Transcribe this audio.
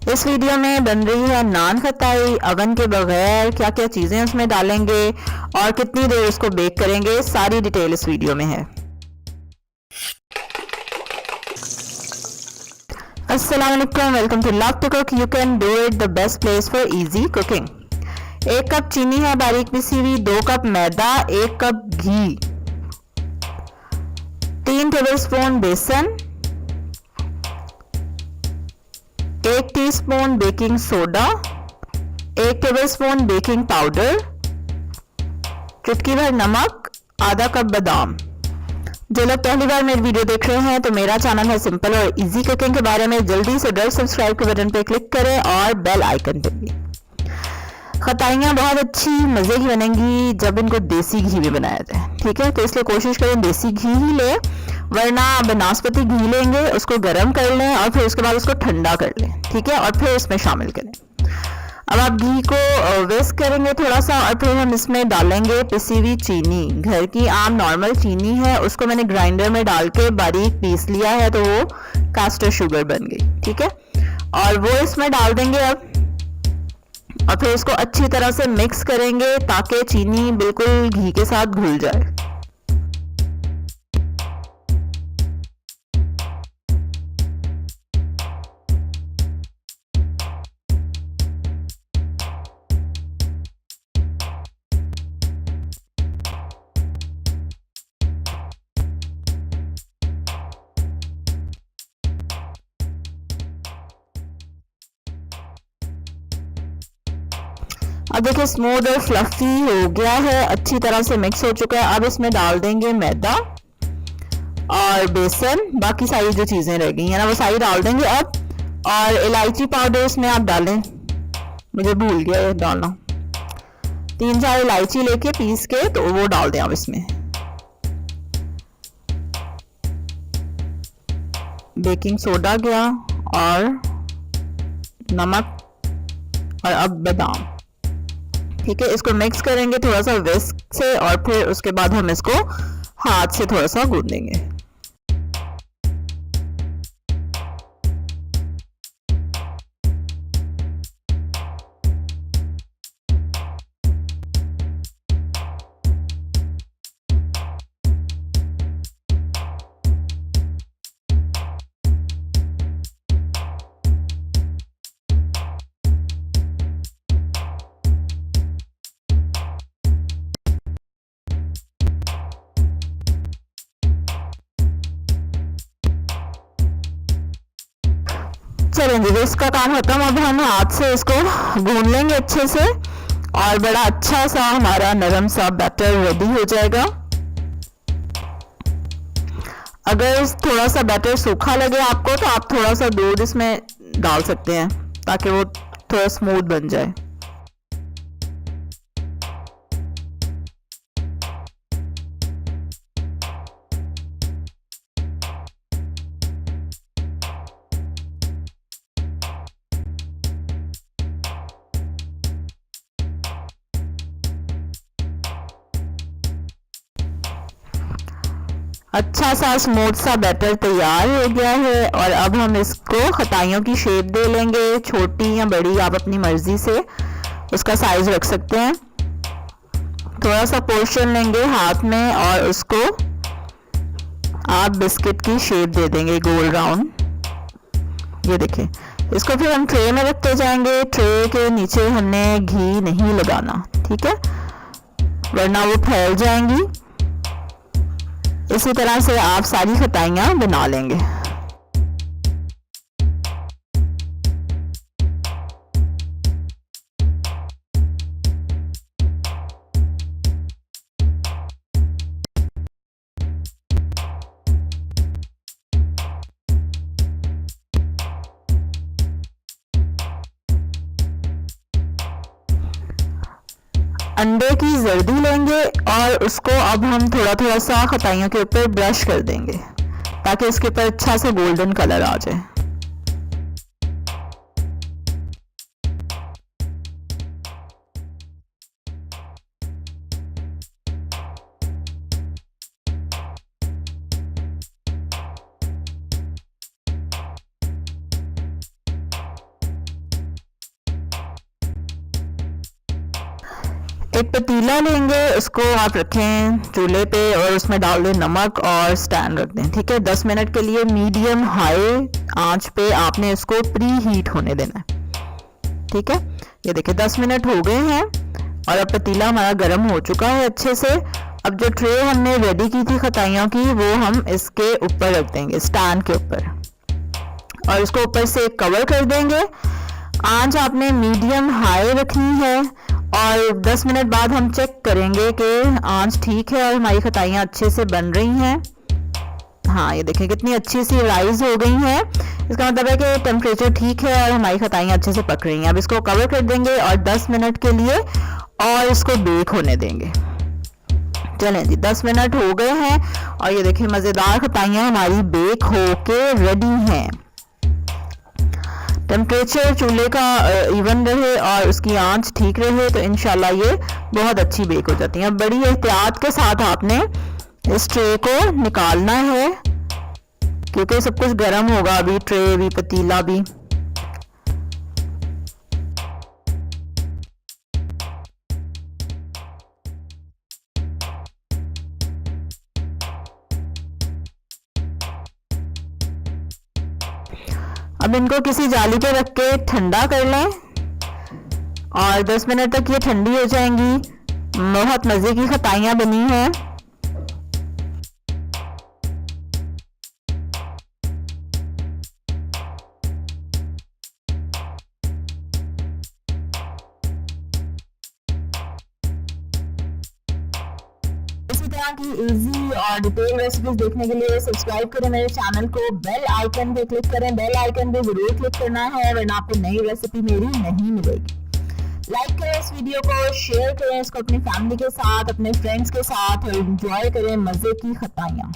इस वीडियो में बन रही है नान खताई अवन के बगैर। क्या क्या चीज़ें उसमें डालेंगे और कितनी देर उसको बेक करेंगे, सारी डिटेल इस वीडियो में है। अस्सलाम वालेकुम, welcome to love to cook. You can do it, the best place for easy cooking. 1 cup चीनी है बारीक पिसी हुई, 2 कप मैदा, 1 कप घी, 3 टेबलस्पून बेसन, 1 teaspoon baking soda, 1 tablespoon baking powder, चुटकी भर नमक, आधा कप बादाम। जो लोग पहली बार मेरी वीडियो देख रहे हैं तो मेरा चैनल है सिंपल और इजी कुकिंग के बारे में, जल्दी से रेड सब्सक्राइब के बटन पे क्लिक करें और बेल आइकन पे भी। खताइयाँ बहुत अच्छी मज़े की बनेंगी जब इनको देसी घी में बनाया जाए, ठीक है। तो इसलिए कोशिश करें देसी घी ही ले, वरना बनास्पति घी लेंगे, उसको गर्म कर लें और फिर उसके बाद उसको ठंडा कर लें, ठीक है, और फिर इसमें शामिल करें। अब आप घी को विस्क करेंगे थोड़ा सा और फिर हम इसमें डालेंगे पिसी हुई चीनी। घर की आम नॉर्मल चीनी है, उसको मैंने ग्राइंडर में डाल के बारीक पीस लिया है तो वो कास्टर शुगर बन गई, ठीक है। और वो इसमें डाल देंगे अब, और फिर इसको अच्छी तरह से मिक्स करेंगे ताकि चीनी बिल्कुल घी के साथ घुल जाए। अब देखिए स्मूथ और फ्लफी हो गया है, अच्छी तरह से मिक्स हो चुका है। अब इसमें डाल देंगे मैदा और बेसन, बाकी सारी जो चीज़ें रह गई हैं ना वो सारी डाल देंगे अब। और इलायची पाउडर इसमें आप डालें, मुझे भूल गया ये डालना। 3-4 इलायची लेके पीस के तो वो डाल दें आप इसमें। बेकिंग सोडा गया और नमक और अब बादाम, ठीक है। इसको मिक्स करेंगे थोड़ा सा विस्क से और फिर उसके बाद हम इसको हाथ से थोड़ा सा गूंदेंगे। चलेंगे जी, इसका काम खत्म। अब हम हाथ से इसको गूंद लेंगे अच्छे से और बड़ा अच्छा सा हमारा नरम सा बैटर रेडी हो जाएगा। अगर थोड़ा सा बैटर सूखा लगे आपको तो आप थोड़ा सा दूध इसमें डाल सकते हैं ताकि वो थोड़ा स्मूथ बन जाए। अच्छा सा स्मूथ सा बैटर तैयार हो गया है और अब हम इसको खताइयों की शेप दे लेंगे, छोटी या बड़ी आप अपनी मर्जी से उसका साइज रख सकते हैं। थोड़ा सा पोर्शन लेंगे हाथ में और उसको आप बिस्किट की शेप दे देंगे, गोल राउंड। ये देखिए, इसको फिर हम ट्रे में रखते जाएंगे। ट्रे के नीचे हमने घी नहीं लगाना, ठीक है, वरना वो फैल जाएंगी। इसी तरह से आप सारी खताइयाँ बना लेंगे। अंडे की जर्दी लेंगे और उसको अब हम थोड़ा थोड़ा सा खताइयों के ऊपर ब्रश कर देंगे ताकि इसके ऊपर अच्छा से गोल्डन कलर आ जाए। एक पतीला लेंगे, उसको आप रखें चूल्हे पे और उसमें डाल दें नमक और स्टैंड रख दें। ठीक है, 10 मिनट के लिए मीडियम हाई आंच पे आपने इसको प्री हीट होने देना है। ठीक है, ये देखिए 10 मिनट हो गए हैं और अब पतीला हमारा गर्म हो चुका है अच्छे से। अब जो ट्रे हमने रेडी की थी खताइयों की, वो हम इसके ऊपर रख देंगे, स्टैंड के ऊपर, और इसको ऊपर से कवर कर देंगे। आंच आपने मीडियम हाई रखनी है और 10 मिनट बाद हम चेक करेंगे कि आंच ठीक है और हमारी खताइयाँ अच्छे से बन रही हैं। हाँ, ये देखिए कितनी अच्छी सी राइज हो गई हैं। इसका मतलब है कि टेम्परेचर ठीक है और हमारी खताइयाँ अच्छे से पक रही हैं। अब इसको कवर कर देंगे और 10 मिनट के लिए और इसको बेक होने देंगे। चलें जी, 10 मिनट हो गए हैं और ये देखिए मज़ेदार खताइयाँ हमारी बेक होके रेडी हैं। टेम्परेचर चूल्हे का इवन रहे और उसकी आंच ठीक रहे तो इंशाल्लाह ये बहुत अच्छी बेक हो जाती हैं। बड़ी एहतियात के साथ आपने इस ट्रे को निकालना है क्योंकि सब कुछ गर्म होगा, अभी ट्रे भी पतीला भी। अब इनको किसी जाली पे रख के ठंडा कर लें और 10 मिनट तक ये ठंडी हो जाएंगी। बहुत मज़े की खताइयाँ बनी हैं। इसी तरह की इजी और डिटेल रेसिपीज देखने के लिए सब्सक्राइब करें मेरे चैनल को, बेल आइकन पे क्लिक करें। बेल आइकन पे जरूर क्लिक करना है वरना आपको नई रेसिपी मेरी नहीं मिलेगी। लाइक करें इस वीडियो को, शेयर करें इसको अपनी फैमिली के साथ, अपने फ्रेंड्स के साथ और एंजॉय करें मज़े की खताइयाँ।